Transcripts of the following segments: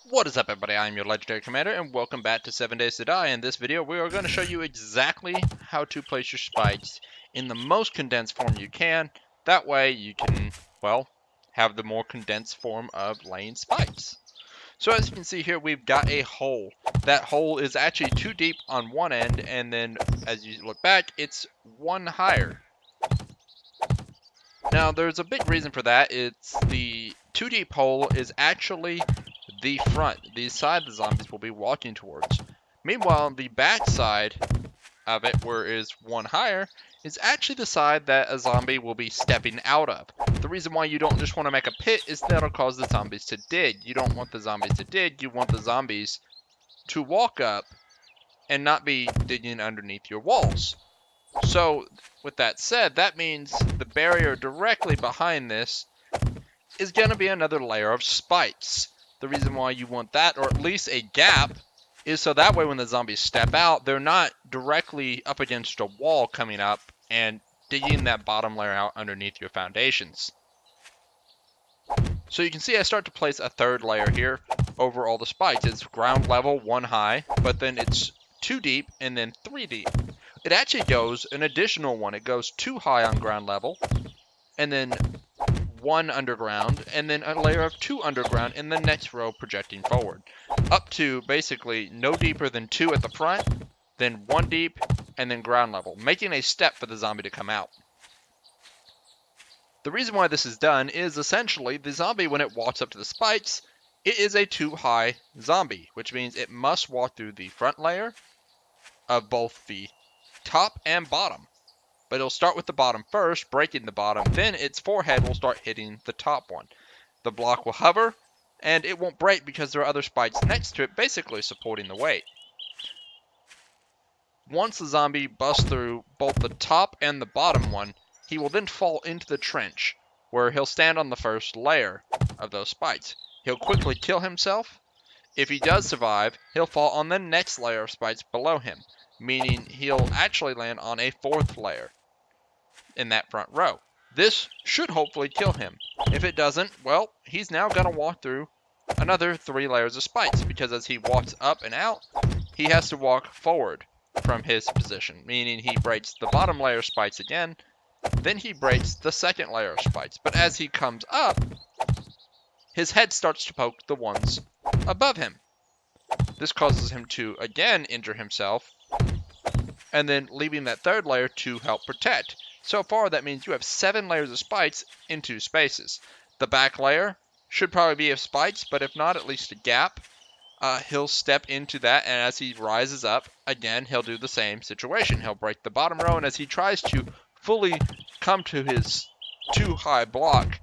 What is up, everybody? I'm your Legendary Commander, and welcome back to 7 Days to Die. In this video, we are going to show you exactly how to place your spikes in the most condensed form you can. That way, you can, well, have the more condensed form of laying spikes. So as you can see here, we've got a hole. That hole is actually 2 deep on one end, and then as you look back, it's 1 higher. Now, there's a big reason for that. It's the 2 deep hole is actually the front, the side the zombies will be walking towards. Meanwhile, the back side of it, where it is 1 higher, is actually the side that a zombie will be stepping out of. The reason why you don't just want to make a pit is that'll cause the zombies to dig. You don't want the zombies to dig, you want the zombies to walk up and not be digging underneath your walls. So, with that said, that means the barrier directly behind this is going to be another layer of spikes. The reason why you want that, or at least a gap, is so that way when the zombies step out, they're not directly up against a wall coming up and digging that bottom layer out underneath your foundations. So you can see I start to place a 3rd layer here over all the spikes. It's ground level, 1 high, but then it's 2 deep and then 3 deep. It actually goes an additional 1. It goes 2 high on ground level, and then 1 underground, and then a layer of 2 underground in the next row projecting forward. Up to basically no deeper than 2 at the front, then 1 deep, and then ground level, making a step for the zombie to come out. The reason why this is done is essentially the zombie, when it walks up to the spikes, it is a 2 high zombie, which means it must walk through the front layer of both the top and bottom. But it'll start with the bottom first, breaking the bottom, then its forehead will start hitting the top one. The block will hover, and it won't break because there are other spikes next to it, basically supporting the weight. Once the zombie busts through both the top and the bottom one, he will then fall into the trench, where he'll stand on the first layer of those spikes. He'll quickly kill himself. If he does survive, he'll fall on the next layer of spikes below him, meaning he'll actually land on a 4th layer in that front row. This should hopefully kill him. If it doesn't, well, he's now going to walk through another 3 layers of spikes, because as he walks up and out, he has to walk forward from his position, meaning he breaks the bottom layer of spikes again, then he breaks the 2nd layer of spikes. But as he comes up, his head starts to poke the ones above him. This causes him to again injure himself, and then leaving that 3rd layer to help protect. So far, that means you have 7 layers of spikes in 2 spaces. The back layer should probably be of spikes, but if not, at least a gap. He'll step into that, and as he rises up, again, he'll do the same situation. He'll break the bottom row, and as he tries to fully come to his 2 high block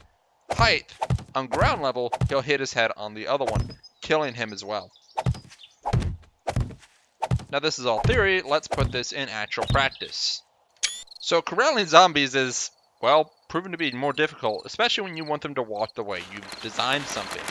height on ground level, he'll hit his head on the other one, killing him as well. Now, this is all theory. Let's put this in actual practice. So corralling zombies is, well, proven to be more difficult, especially when you want them to walk the way you've designed something.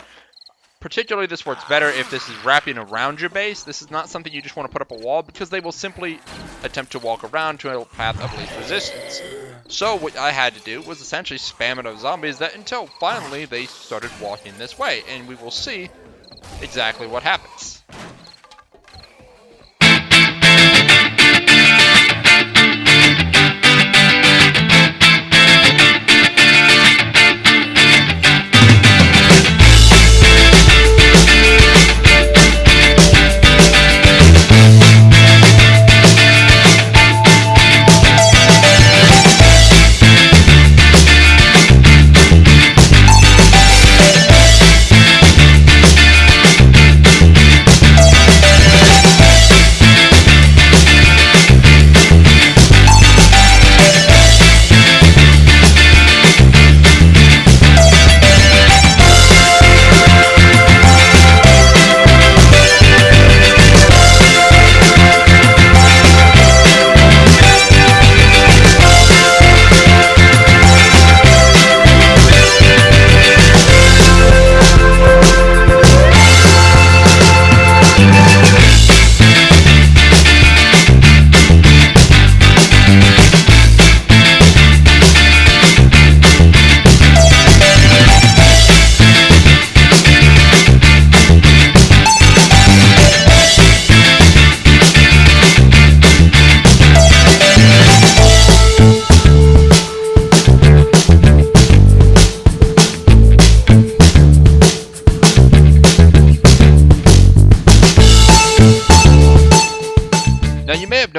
Particularly, this works better if this is wrapping around your base. This is not something you just want to put up a wall, because they will simply attempt to walk around to a path of least resistance. So what I had to do was essentially spam it of zombies that until finally they started walking this way, and we will see exactly what happens.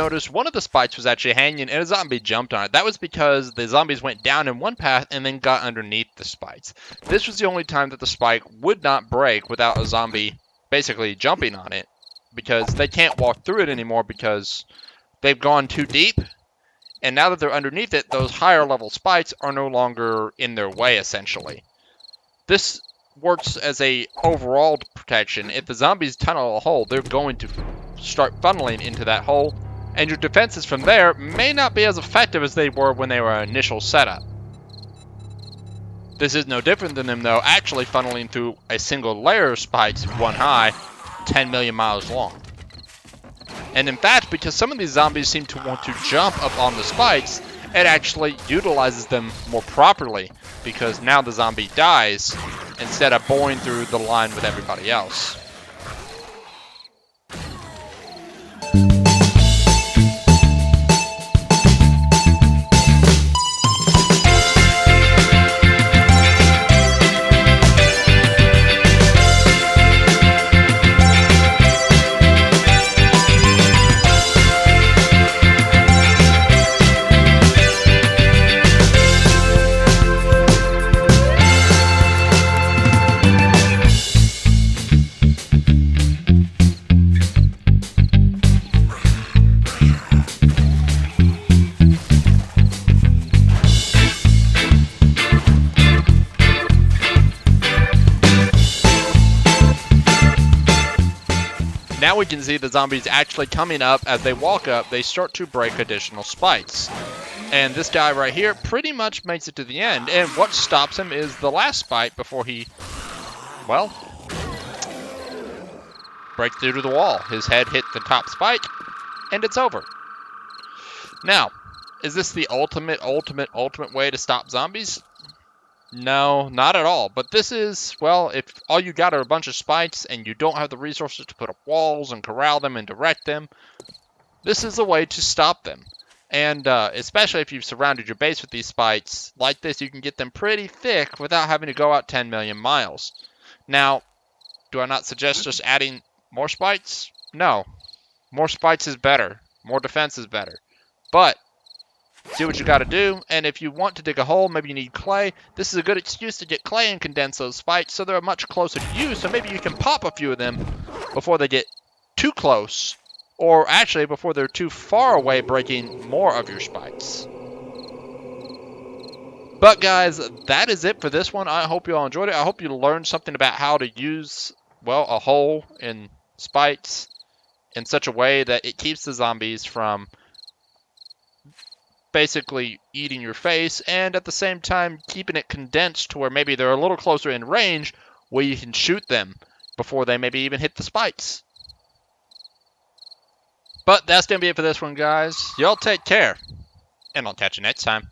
notice one of the spikes was actually hanging and a zombie jumped on it. That was because the zombies went down in one path and then got underneath the spikes. This was the only time that the spike would not break without a zombie basically jumping on it, because they can't walk through it anymore because they've gone too deep. And now that they're underneath it, those higher level spikes are no longer in their way, essentially. This works as a overall protection. If the zombies tunnel a hole, they're going to start funneling into that hole, and your defenses from there may not be as effective as they were when they were initial setup. This is no different than them, though, actually funneling through a single layer of spikes, one high, 10 million miles long. And in fact, because some of these zombies seem to want to jump up on the spikes, it actually utilizes them more properly, because now the zombie dies instead of boring through the line with everybody else. Now we can see the zombies actually coming up. As they walk up, they start to break additional spikes. And this guy right here pretty much makes it to the end. And what stops him is the last spike before he, well, breaks through to the wall. His head hit the top spike, and it's over. Now, is this the ultimate way to stop zombies? No, not at all. But this is, well, if all you got are a bunch of spikes and you don't have the resources to put up walls and corral them and direct them, this is a way to stop them. And especially if you've surrounded your base with these spikes, like this, you can get them pretty thick without having to go out 10 million miles. Now, do I not suggest just adding more spikes? No. More spikes is better. More defense is better. But do what you got to do, and if you want to dig a hole, maybe you need clay. This is a good excuse to get clay and condense those spikes so they're much closer to you, so maybe you can pop a few of them before they get too close, or actually before they're too far away, breaking more of your spikes. But guys, that is it for this one. I hope you all enjoyed it. I hope you learned something about how to use, well, a hole in spikes in such a way that it keeps the zombies from basically eating your face, and at the same time keeping it condensed to where maybe they're a little closer in range where you can shoot them before they maybe even hit the spikes. But that's going to be it for this one, guys. Y'all take care, and I'll catch you next time.